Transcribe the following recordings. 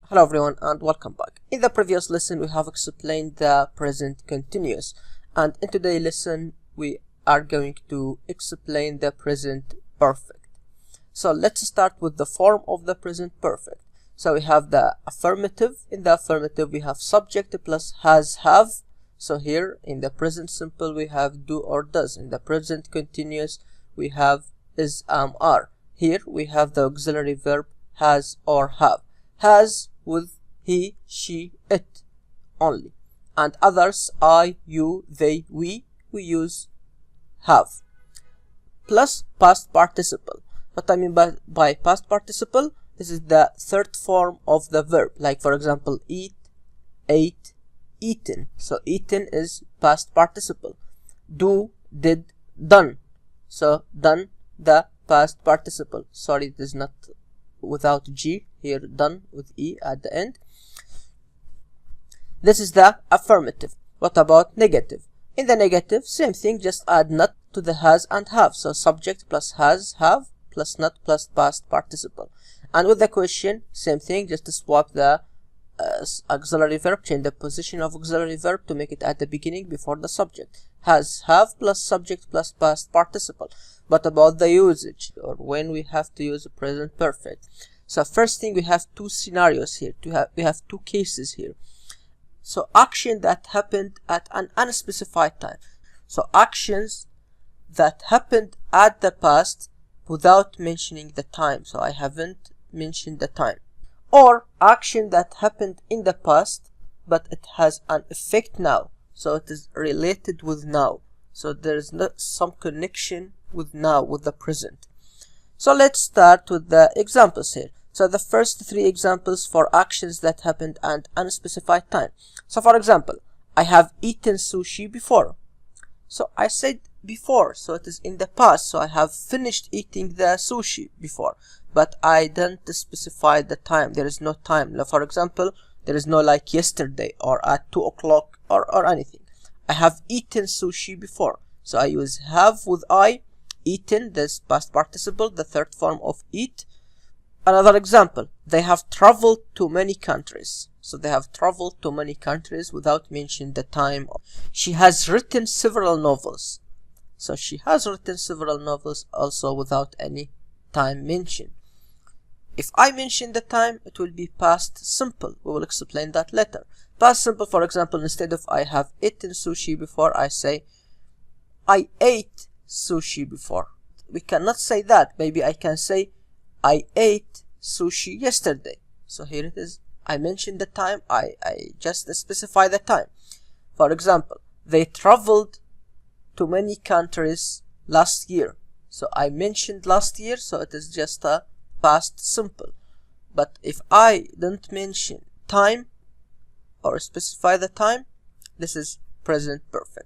Hello everyone and welcome back. In the previous lesson we have explained the present continuous, and in today's lesson we are going to explain the present perfect. So let's start with the form of the present perfect. So we have the affirmative. In the affirmative we have subject plus has, have. So here in the present simple we have do or does. In the present continuous we have is, are. Here we have the auxiliary verb has or have. Has with he, she, it only, and others I, you, they, we use have. Plus past participle. What I mean by past participle, this is the third form of the verb, like for example eat, ate, eaten. So eaten is past participle. Do, did, done. So done, the past participle. Sorry, it is not without G here, done with E at the end. This is the affirmative. What about negative? In the negative, same thing, just add not to the has and have. So subject plus has, have, plus not plus past participle. And with the question, same thing, just swap the auxiliary verb, change the position of auxiliary verb to make it at the beginning before the subject. Has, have plus subject plus past participle. But about the usage, or when we have to use the present perfect. So first thing, we have two scenarios here. We have two cases here. So action that happened at an unspecified time. So actions that happened at the past without mentioning the time. So I haven't mentioned the time. Or action that happened in the past but it has an effect now. So it is related with now. So there is not some connection with now, with the present. So let's start with the examples here. So the first three examples for actions that happened at unspecified time. So for example, I have eaten sushi before. So I said before, so it is in the past. So I have finished eating the sushi before, but I didn't specify the time. There is no time. Now, for example, there is no like yesterday or at 2 o'clock or anything. I have eaten sushi before. So I use have with I. Eaten, this past participle, the third form of eat. Another example, they have traveled to many countries. So they have traveled to many countries without mentioning the time. She has written several novels. So she has written several novels also without any time mentioned. If I mention the time, it will be past simple. We will explain that later. Past simple, for example, instead of I have eaten sushi before, I say I ate sushi before. We cannot say that. Maybe I can say I ate sushi yesterday. So here it is. I mentioned the time. I just specify the time. For example, they traveled to many countries last year. So I mentioned last year, so it is just a past simple. But if I don't mention time or specify the time, this is present perfect.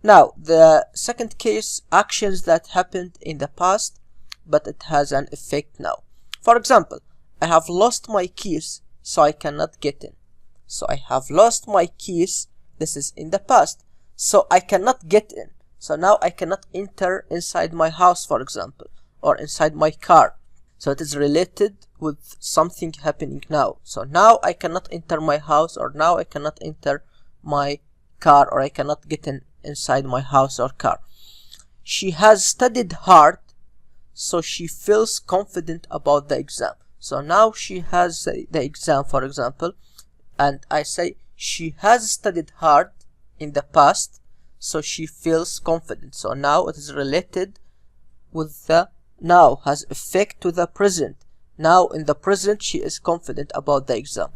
Now, the second case, actions that happened in the past, but it has an effect now. For example, I have lost my keys, so I cannot get in. So I have lost my keys, this is in the past, so I cannot get in. So now I cannot enter inside my house, for example, or inside my car. So it is related with something happening now. So now I cannot enter my house, or now I cannot enter my car, or I cannot get in inside my house or car. She has studied hard, so she feels confident about the exam. So now she has the exam, for example, and I say she has studied hard in the past, so she feels confident. So now it is related with the now, has effect to the present. Now in the present she is confident about the exam.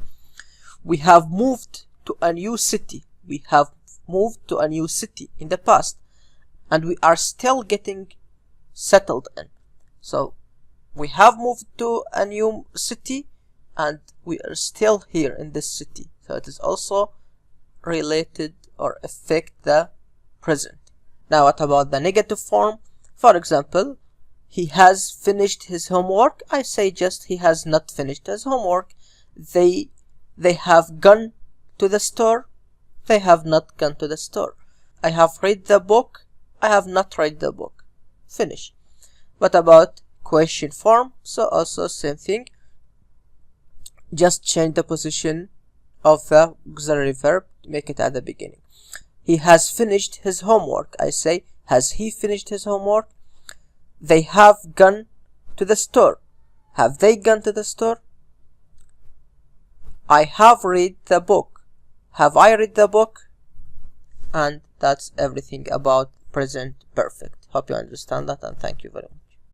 We have moved to a new city. We have moved to a new city in the past, and we are still getting settled in. So we have moved to a new city and we are still here in this city. So it is also related or affect the present. Now what about the negative form? For example, he has finished his homework. I say just he has not finished his homework. They have gone to the store. They have not gone to the store. I have read the book. I have not read the book. Finish. What about question form? So also same thing. just change the position of the auxiliary verb, make it at the beginning. He has finished his homework. I say, has he finished his homework? They have gone to the store. Have they gone to the store? I have read the book. Have I read the book? And that's everything about present perfect. Hope you understand that, and thank you very much.